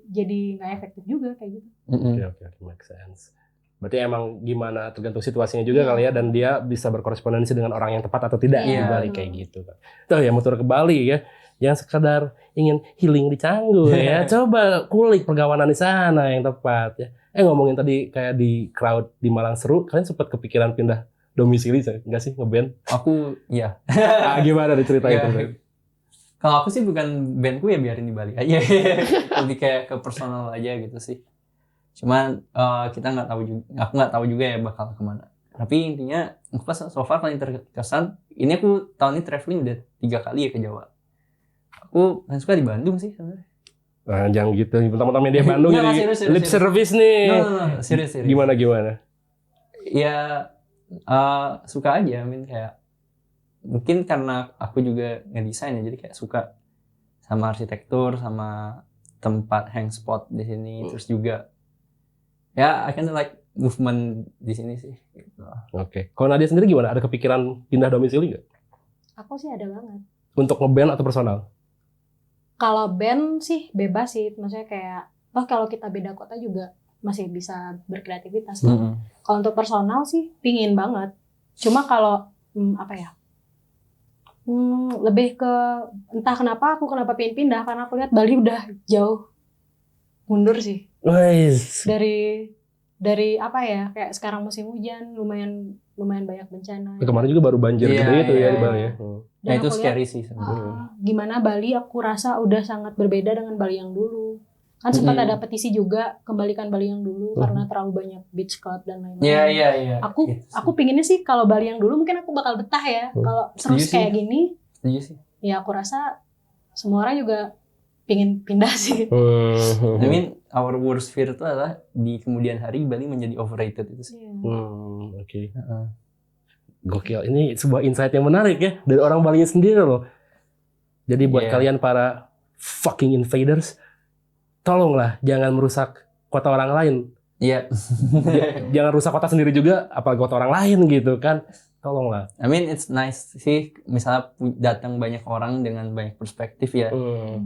nggak efektif juga kayak gitu. Oke, make sense. Berarti emang gimana tergantung situasinya juga kali ya, dan dia bisa berkorespondensi dengan orang yang tepat atau tidak di Bali kayak gitu. Tuh ya, motor ke Bali ya, jangan sekedar ingin healing di Canggu ya, coba kulik pergawanan di sana yang tepat ya. Ngomongin tadi kayak di crowd di Malang seru, kalian sempat kepikiran pindah domisili nggak sih ngeband? Aku iya. Gimana diceritain itu? Kalau aku sih bukan bandku ya biarin di Bali aja. Lebih kayak ke personal aja gitu sih. Cuman kita nggak tahu juga, aku nggak tahu juga ya bakal kemana. Tapi intinya aku pas so far paling terkesan, ini aku tahun ini traveling udah 3 kali ya ke Jawa. Aku paling suka di Bandung sih sebenarnya. Nah, jangan gitu, mentang-mentang media Bandung jadi serius. lip service nih. No, serius. Gimana? Ya suka aja, kayak mungkin karena aku juga ngedesain ya, jadi kayak suka sama arsitektur, sama tempat hang spot di sini, terus juga ya I kind of like movement di sini sih. Gitu. Oke. Kalau Nadia sendiri gimana? Ada kepikiran pindah domisili nggak? Aku sih ada banget. Untuk ngeband atau personal? Kalau band sih bebas sih, maksudnya kayak kalau kita beda kota juga masih bisa berkreativitas. Kalau untuk personal sih pingin banget. Cuma kalau lebih ke entah kenapa pengen pindah, karena aku lihat Bali udah jauh mundur sih. Dari kayak sekarang musim hujan lumayan banyak bencana. Kemarin juga baru banjir gede itu ya di Bali ya. Dan itu scary sih sebenarnya. Gimana Bali aku rasa udah sangat berbeda dengan Bali yang dulu. Kan sempat ada petisi juga kembalikan Bali yang dulu karena terlalu banyak beach club dan lain-lain. Iya. Aku pinginnya sih kalau Bali yang dulu mungkin aku bakal betah ya. Kalau terus kayak gini, setuju sih. ya aku rasa semua orang juga pingin pindah sih. I mean, our worst fear itu adalah di kemudian hari Bali menjadi overrated itu sih. Oke. Gokil. Ini sebuah insight yang menarik ya dari orang Bali sendiri loh. Jadi buat kalian para fucking invaders, tolonglah jangan merusak kota orang lain. Iya. Jangan rusak kota sendiri juga, apalagi kota orang lain gitu kan. Tolonglah. I mean it's nice sih misalnya datang banyak orang dengan banyak perspektif ya.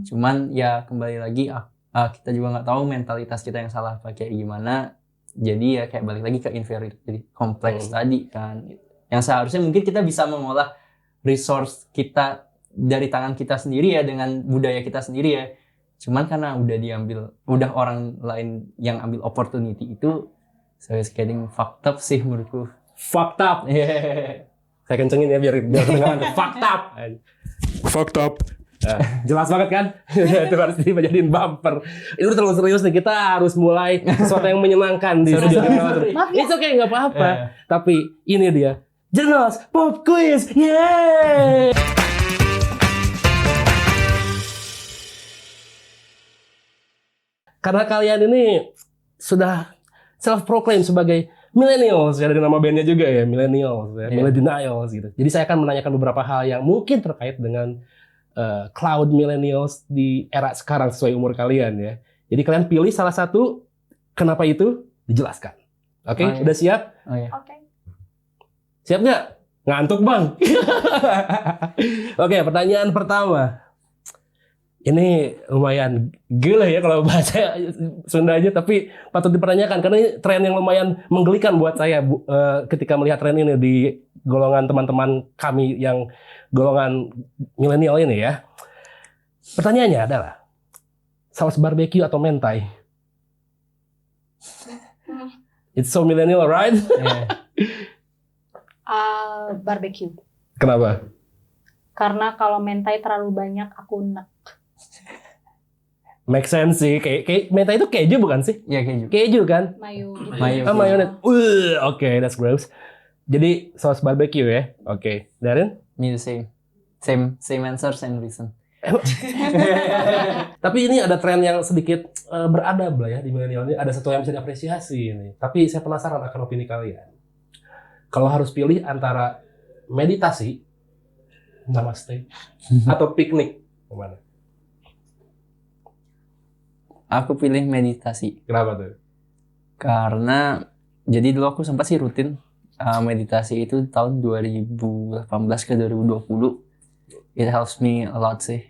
Cuman ya kembali lagi kita juga nggak tahu mentalitas kita yang salah pakai gimana. Jadi ya kayak balik lagi ke inferiority complex tadi kan. Yang seharusnya mungkin kita bisa mengolah resource kita dari tangan kita sendiri ya dengan budaya kita sendiri ya. Cuman karena udah orang lain yang ambil opportunity itu, so it's getting fucked up sih menurutku. Fucked up. Saya kencengin ya biar kedengaran. Fucked up. Fucked up. Jelas banget kan? Itu harus dijadiin bumper. Ini udah terlalu serius nih. Kita harus mulai sesuatu yang menyenangkan di studio. It's okay, nggak apa-apa. Tapi ini dia. Journals Pop Quiz. Yeay! Karena kalian ini sudah self-proclaim sebagai millennials, ya dari nama bandnya juga ya, millennials, ya, millennials gitu. Jadi saya akan menanyakan beberapa hal yang mungkin terkait dengan cloud millennials di era sekarang sesuai umur kalian ya. Jadi kalian pilih salah satu, kenapa itu dijelaskan. Oke, udah siap? Oke. Siap nggak? Ngantuk bang? Oke, pertanyaan pertama. Ini lumayan gila ya kalau bahasa Sundanya, tapi patut dipertanyakan karena ini tren yang lumayan menggelikan buat saya ketika melihat tren ini di golongan teman-teman kami yang golongan milenial ini ya. Pertanyaannya adalah saus barbecue atau mentai? It's so millennial, right? Barbecue. Kenapa? Karena kalau mentai terlalu banyak aku enek. Make sense sih. Kayak mentai itu keju bukan sih? Iya keju. Keju kan? Mayo. Mayones. Oke, that's gross. Jadi saus barbecue ya. Oke. Darren? Me the same. Same answer, same reason. Tapi ini ada tren yang sedikit beradab lah ya di milenial ini. Ada satu yang bisa diapresiasi ini. Tapi saya penasaran akan opini kalian. Kalau harus pilih antara meditasi, namaste, atau piknik, kemana? Aku pilih meditasi. Kenapa tuh? Karena jadi dulu aku sempat sih rutin meditasi itu tahun 2018 ke 2020. It helps me a lot sih.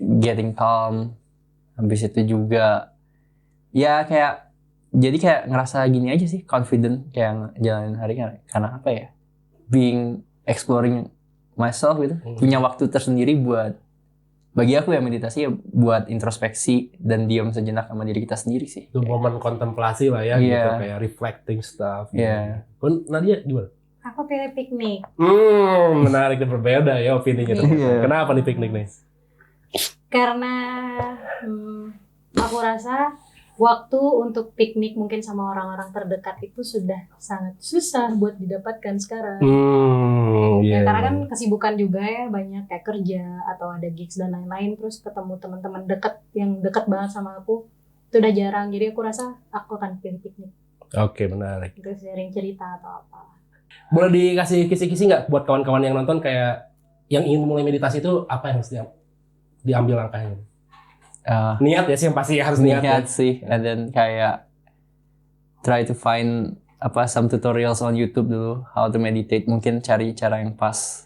Getting calm. Habis itu juga ya kayak jadi kayak ngerasa gini aja sih, confident kayak jalanin hari karena apa ya? Exploring myself gitu. Punya waktu tersendiri buat bagi aku ya meditasi ya buat introspeksi dan diam sejenak sama diri kita sendiri sih. Itu momen kontemplasi lah ya, gitu kayak reflecting stuff. Iya. Nadia gimana? Aku pilih piknik. Menarik dan berbeda ya opininya. Kenapa nih piknik nih? Karena aku rasa waktu untuk piknik mungkin sama orang-orang terdekat itu sudah sangat susah buat didapatkan sekarang. Ya, karena kan kesibukan juga ya, banyak kayak kerja atau ada gigs dan lain-lain, terus ketemu teman-teman dekat yang dekat banget sama aku itu udah jarang. Jadi aku rasa aku akan pilih piknik. Oke, menarik. Itu sharing cerita atau apa. Boleh dikasih kisi-kisi nggak buat kawan-kawan yang nonton kayak yang ingin mulai meditasi itu apa yang harus diambil langkahnya? Niat ya sih yang pasti harus niat sih, and then kayak try to find some tutorials on YouTube dulu how to meditate, mungkin cari cara yang pas,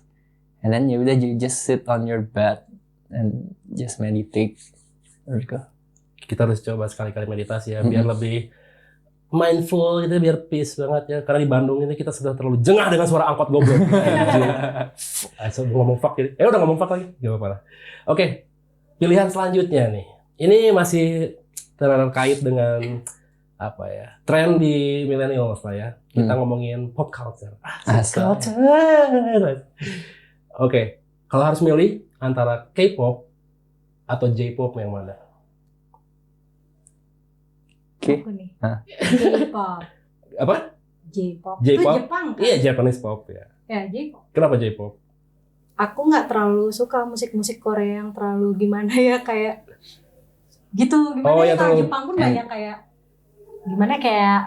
and then ya udah just sit on your bed and just meditate. Kita harus coba sekali-kali meditasi ya biar lebih mindful gitu, biar peace banget ya, karena di Bandung ini kita sudah terlalu jengah dengan suara angkot goblok. Ngomong fuck jadi udah ngomong fuck lagi gak apa-apa lah. Oke, pilihan selanjutnya nih. Ini masih terkait dengan apa ya? Tren di millennials lah ya. Kita ngomongin pop culture. Oke, kalau harus milih antara K-pop atau J-pop yang mana? Oke. Aku nih. Hah? J-pop. Apa? J-pop. J-pop? Itu Jepang kan? Iya, Japanese pop ya. Ya, J-pop. Kenapa J-pop? Aku nggak terlalu suka musik-musik Korea yang terlalu gimana ya, kayak gitu. Gimana Oh, ya, yang kalau terlalu- Jepang pun banyak kayak gimana, kayak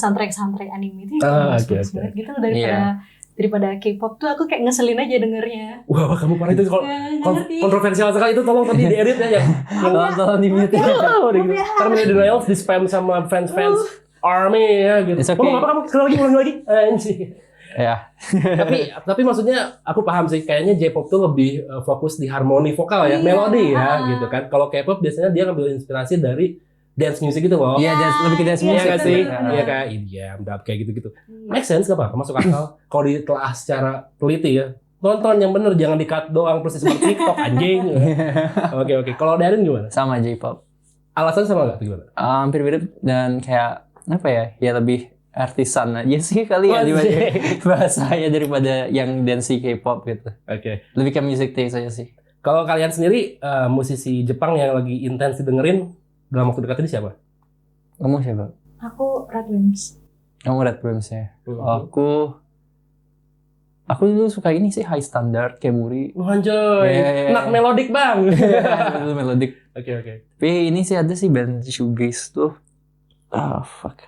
soundtrack anime itu Ah, bagus oke. banget gitu daripada K-pop tuh aku kayak ngeselin aja dengernya. Wah, kamu parah itu kalau Nggak ngerti. kontroversial sekali itu, tolong tadi diedit ya. Tolong di mute. Karena Denials di spam sama fans army ya gitu. It's okay. Ngomong apa kamu? Sekali lagi. Anjir. Ya. tapi maksudnya aku paham sih, kayaknya J-pop tuh lebih fokus di harmoni vokal ya, Iya, melodi ya ah. gitu kan. Kalau K-pop biasanya dia ngambil inspirasi dari dance music gitu loh. Iya, lebih ke dance Iya, Iya music nggak sih? bener-bener. Iya kayak EDM, dub kayak gitu-gitu. Make sense gak apa? Masuk akal. Kalau ditelaah secara teliti ya. Tonton yang bener, jangan di-cut doang persis seperti TikTok anjing. Oke. Kalau Darren gimana? Sama J-pop. Alasan sama nggak? Gimana? Hampir mirip dan kayak apa ya? Ya lebih artisan aja sih kali ya Anjing. bahasanya daripada yang dance K-pop gitu. Oke. Lebih ke music taste aja sih. Kalau kalian sendiri musisi Jepang yang lagi intens didengerin dalam waktu dekat ini siapa? Kamu siapa? Aku Radwimps. Kamu Red Wimps ya? Aku dulu suka ini sih, High Standard, Kemuri. Anjoy, Iya. enak melodik bang. Itu melodik. Oke. Tapi ini sih ada sih band shoegaze tuh. Fuck.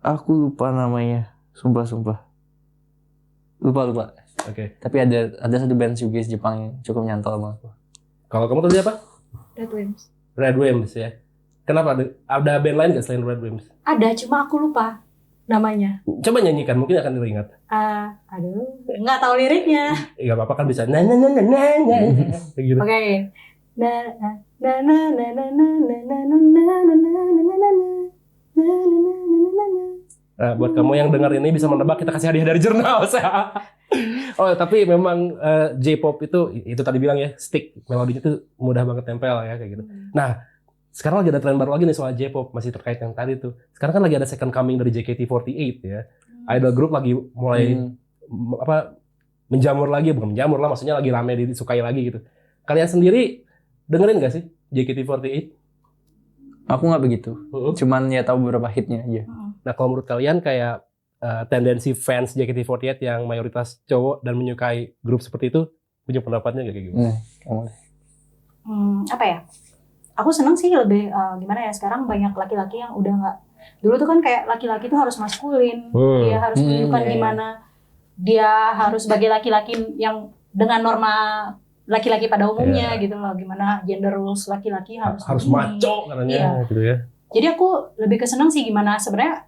Aku lupa namanya. Sumpah. Lupa. Oke. Tapi ada satu band shoegaze Jepang yang cukup nyantol sama aku. Kalau kamu tadi apa? Radwimps. Red Wimps ya. Kenapa? Ada band lain nggak selain Red Wimps? Ada, cuma aku lupa namanya. Coba nyanyikan, mungkin akan teringat. Aduh, nggak tahu liriknya. Gak apa-apa kan bisa. Nah. Kayak gitu. Oke. Na na na na na na na na na na na na na na na. Nah, buat kamu yang dengar ini bisa menebak, kita kasih hadiah dari jurnal. Oh, tapi memang J-pop itu tadi bilang ya, stick melodinya tuh mudah banget tempel ya kayak gitu. Nah, sekarang lagi ada tren baru lagi nih soal J-pop, masih terkait yang tadi tuh. Sekarang kan lagi ada second coming dari JKT48 ya. Idol group lagi mulai menjamur lagi, bukan menjamur lah, maksudnya lagi rame disukai lagi gitu. Kalian sendiri dengerin gak sih JKT48? Aku nggak begitu. Cuman ya tahu beberapa hitnya aja. Nah, kalau menurut kalian kayak tendensi fans JKT48 yang mayoritas cowok dan menyukai grup seperti itu, punya pendapatnya kayak gimana? Apa ya? Aku seneng sih lebih gimana ya, sekarang banyak laki-laki yang udah nggak, dulu tuh kan kayak laki-laki tuh harus maskulin, dia harus menunjukkan gimana dia harus sebagai laki-laki yang dengan norma laki-laki pada umumnya gitu loh, gimana gender rules laki-laki harus maco katanya gitu ya. Jadi aku lebih keseneng sih gimana sebenarnya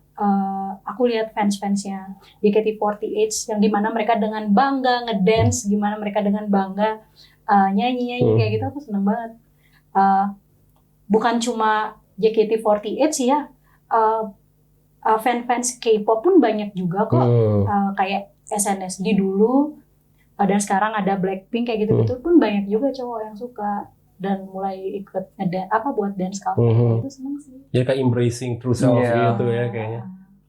aku lihat fans-fansnya JKT48 yang dimana mereka dengan bangga ngedance, gimana mereka dengan bangga nyanyi kayak gitu, aku seneng banget. Bukan cuma JKT48 sih ya, fans K-pop pun banyak juga kok, kayak SNSD dulu, dan sekarang ada Blackpink kayak gitu-gitu pun banyak juga cowok yang suka dan mulai ikut buat dance cover. Itu seneng sih. Jadi kayak embracing true self gitu ya kayaknya.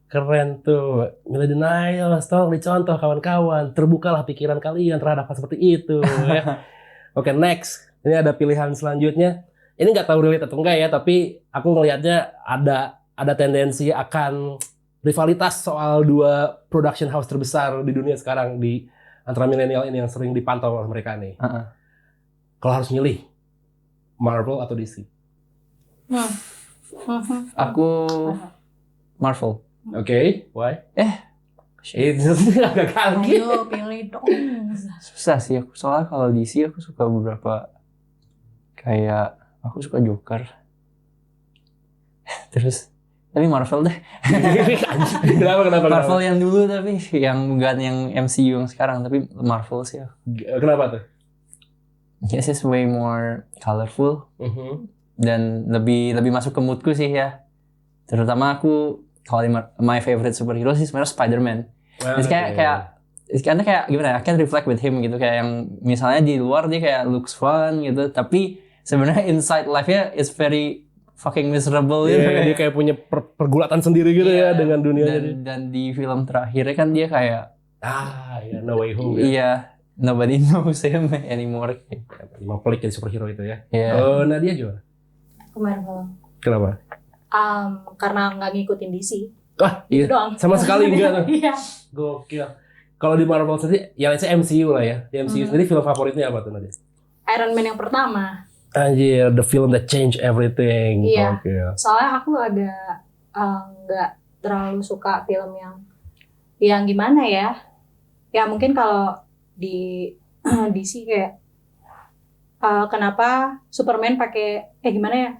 Keren tuh. Milih denial, tolong dicontoh kawan-kawan. Terbukalah pikiran kalian terhadap hal seperti itu ya. Oke, next. Ini ada pilihan selanjutnya. Ini nggak tahu relate atau enggak ya, tapi aku ngelihatnya ada tendensi akan rivalitas soal dua production house terbesar di dunia sekarang di antara milenial ini yang sering dipantau oleh mereka nih. Kalau harus milih Marvel atau DC? Aku Marvel. Oke, why? Itu agak kaget. Ayo pilih dong. Susah sih aku, soalnya kalau DC aku suka beberapa, kayak aku suka Joker. Terus tapi Marvel deh. Kenapa? Marvel yang dulu, tapi yang bukan yang MCU yang sekarang, tapi Marvel sih. Kenapa tuh? Yes, it's way more colorful dan lebih masuk ke moodku sih ya. Terutama aku kalau my favorite superhero sih sebenarnya Spider-Man. Jadi kayak gimana ya? I can reflect with him gitu, kayak yang misalnya di luar dia kayak looks fun gitu, tapi sebenarnya inside life-nya is very fucking miserable gitu. Dia kayak punya pergulatan sendiri gitu ya dengan dunianya. Dan di film terakhirnya kan dia kayak No Way Home. Iya, nobody knows him anymore. Emang pelik jadi superhero itu ya. Yeah. Nadia gimana? Aku Marvel. Kenapa? Karena nggak ngikutin DC. Ah, iya. Doang. Sama sekali enggak tuh. Iya. Gokil. Kalau di Marvel sendiri, ya let's say MCU lah ya. Di MCU sendiri film favoritnya apa tuh Nadia? Iron Man yang pertama. Anjir, the film that changed everything. Iya. Gokil. Soalnya aku agak nggak terlalu suka film yang gimana ya. Ya mungkin kalau di DC kayak kenapa Superman pakai gimana ya?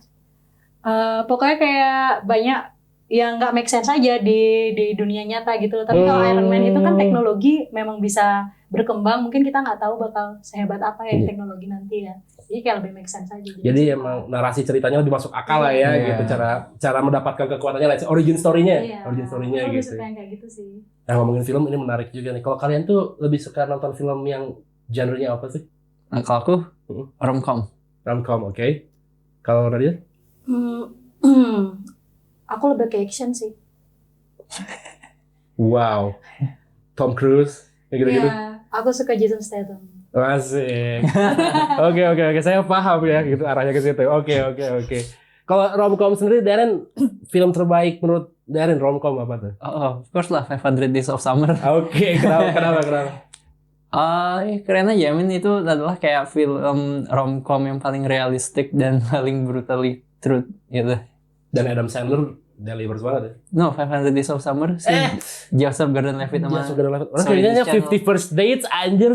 Pokoknya kayak banyak yang nggak make sense aja di dunia nyata gitu loh. Tapi kalau Iron Man itu kan teknologi memang bisa berkembang. Mungkin kita nggak tahu bakal sehebat apa ya teknologi nanti ya. Jadi kayak lebih make sense aja. Jadi emang narasi ceritanya lebih masuk akal lah ya Iya. gitu. Cara mendapatkan kekuatannya, let's say origin story-nya. Iya. Origin story-nya Aku lebih gitu. suka yang kayak gitu sih. Nah, ngomongin film ini menarik juga nih. Kalau kalian tuh lebih suka nonton film yang genre-nya apa sih? Nah, kalau aku romcom. Rom-com, oke. Kalau Nadia? Aku lebih ke action sih. Wow. Tom Cruise, kayak gitu-gitu. Iya, aku suka Jason Statham. Asik. Oke. Saya paham ya gitu arahnya ke situ. Oke. Kalau romcom sendiri, Darren, film terbaik menurut Darren romcom apa tuh? Oh, of course lah 500 Days of Summer. Oke, kenapa? Keren aja. I mean, itu adalah kayak film romcom yang paling realistik dan paling brutally truth gitu. Dan Adam Sandler delivers banget ya. No, 500 Days of Summer sih. Joseph Gordon-Levitt sama Orang Sorry, kayaknya this channel. 50 First Dates anjir.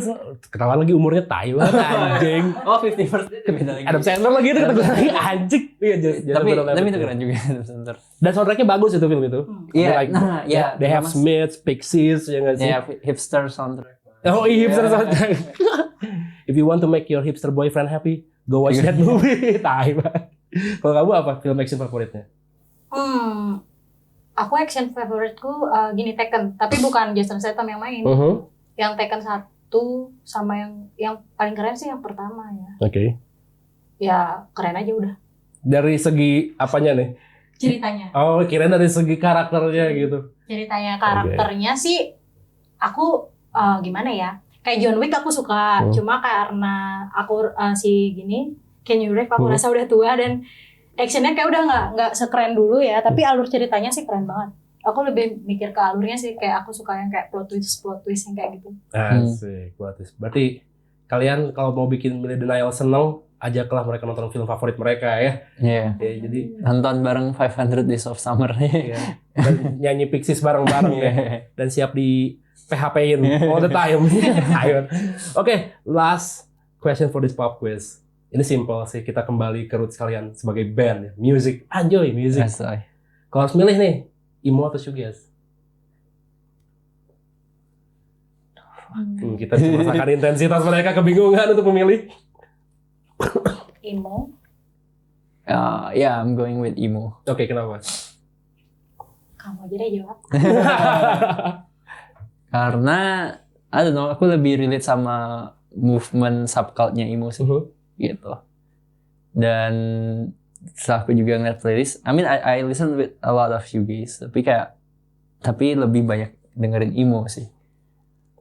Ketahuan lagi umurnya tai banget anjing. Oh, 50 First Dates beda lagi. Adam Sandler lagi itu kata lagi anjing. Iya, Tapi itu keren juga Adam Sandler. Dan soundtracknya bagus itu film itu. Iya, Like, nah, ya. They have Smiths, Pixies, ya nggak sih? Ya, hipster soundtrack. Oh, hipster soundtrack. If you want to make your hipster boyfriend happy, go watch that movie. Tai banget. Kalau kamu apa film action favoritnya? Aku action favoritku gini Tekken, tapi bukan Jason Statham yang main. Yang Tekken 1 sama yang paling keren sih yang pertama ya. Oke. Ya keren aja udah Dari segi apanya nih? ceritanya. Oh, kirain dari segi karakternya gitu. Ceritanya karakternya sih aku gimana ya? Kayak John Wick aku suka, cuma karena aku Keanu Reeves aku rasa udah tua dan actionnya kayak udah nggak sekeren dulu ya, tapi alur ceritanya sih keren banget. Aku lebih mikir ke alurnya sih, kayak aku suka yang kayak plot twist yang kayak gitu. Asik, berarti kalian kalau mau bikin millennial seneng, ajaklah mereka nonton film favorit mereka ya. Iya. Jadi Nonton bareng 500 Days of Summer. ya, dan nyanyi Pixies bareng-bareng ya. Dan siap di PHP-in all the time. Oke, last question for this pop quiz. Ini simple sih, kita kembali ke roots kalian sebagai band ya. Music, enjoy music. Kalau harus milih nih, emo atau shoegaze? Kita bisa merasakan intensitas mereka kebingungan untuk memilih. Emo. Yeah, I'm going with emo. Oke, kenapa? Kamu aja deh jawab. Karena I don't know, aku lebih relate sama movement subculture-nya emo sih. Gitu. Dan setelah aku juga ngeliat playlist, I mean I listen with a lot of shoegaze, tapi lebih banyak dengerin emo sih.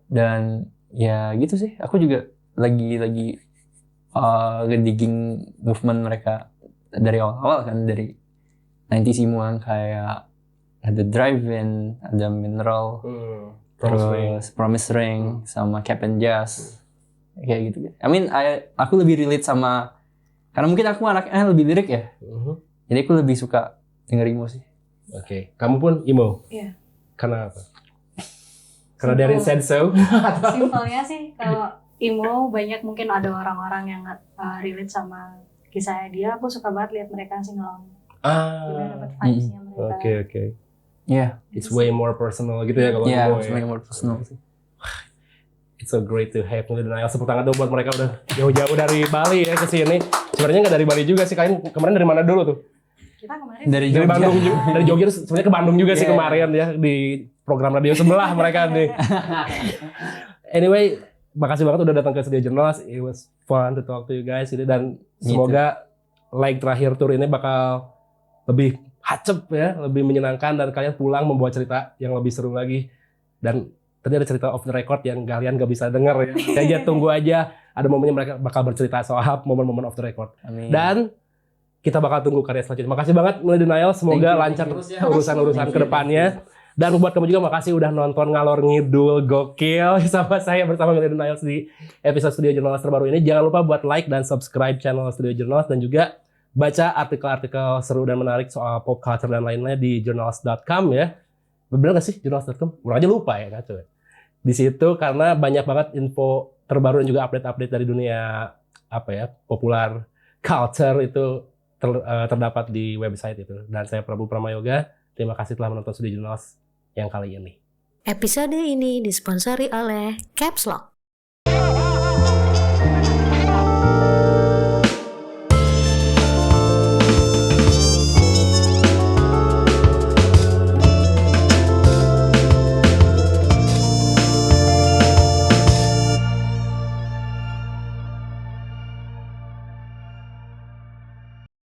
Dan ya gitu sih, aku juga lagi ngedigging movement mereka dari awal kan, dari 90s emo yang kayak ada Drive-In, ada Mineral, terus Promise Ring, sama Cap'n Jazz. Kayak gitu. I mean, aku lebih relate sama, karena mungkin aku anaknya lebih lirik ya. Jadi aku lebih suka denger emo sih. Oke. Kamu pun emo? Iya. Karena apa? Karena Darren said so? Simpelnya sih, kalau emo banyak mungkin ada orang-orang yang relate sama kisahnya dia. Aku suka banget lihat mereka singelong. Gimana dapat vibes-nya mereka. Oke. Yeah. It's way more personal gitu ya kalau emo It's ya. way more personal sih. It's so great to have Millennial. Tepuk tangan dong buat mereka udah jauh-jauh dari Bali ya ke sini. Sebenarnya nggak dari Bali juga sih. Kalian kemarin dari mana dulu tuh? Kita kemarin Dari Bandung juga. Dari Jogja sebenarnya ke Bandung juga sih kemarin ya di program radio sebelah mereka nih. Anyway, makasih banget udah datang ke Studio Jurnalis. It was fun to talk to you guys gitu, dan semoga leg terakhir tour ini bakal lebih hacep ya, lebih menyenangkan, dan kalian pulang membawa cerita yang lebih seru lagi. Dan tadi ada cerita off the record yang kalian gak bisa denger ya. Kayaknya tunggu aja, ada momennya mereka bakal bercerita soal momen-momen off the record. Amin. Dan kita bakal tunggu karya selanjutnya. Makasih banget Millennial, semoga lancar terus ya urusan-urusan kedepannya. Dan buat kamu juga makasih udah nonton ngalor ngidul gokil sama saya bersama Millennials di episode Studio Jurnalis terbaru ini. Jangan lupa buat like dan subscribe channel Studio Jurnalis dan juga baca artikel-artikel seru dan menarik soal pop culture dan lainnya di journals.com ya. Bener gak sih journals.com? Mulai aja lupa ya ngaco. Di situ karena banyak banget info terbaru dan juga update-update dari dunia popular culture itu terdapat di website itu. Dan saya Prabu Pramayoga. Terima kasih telah menonton Studio Jurnalis yang kali ini. Episode ini disponsori oleh Caps Lock.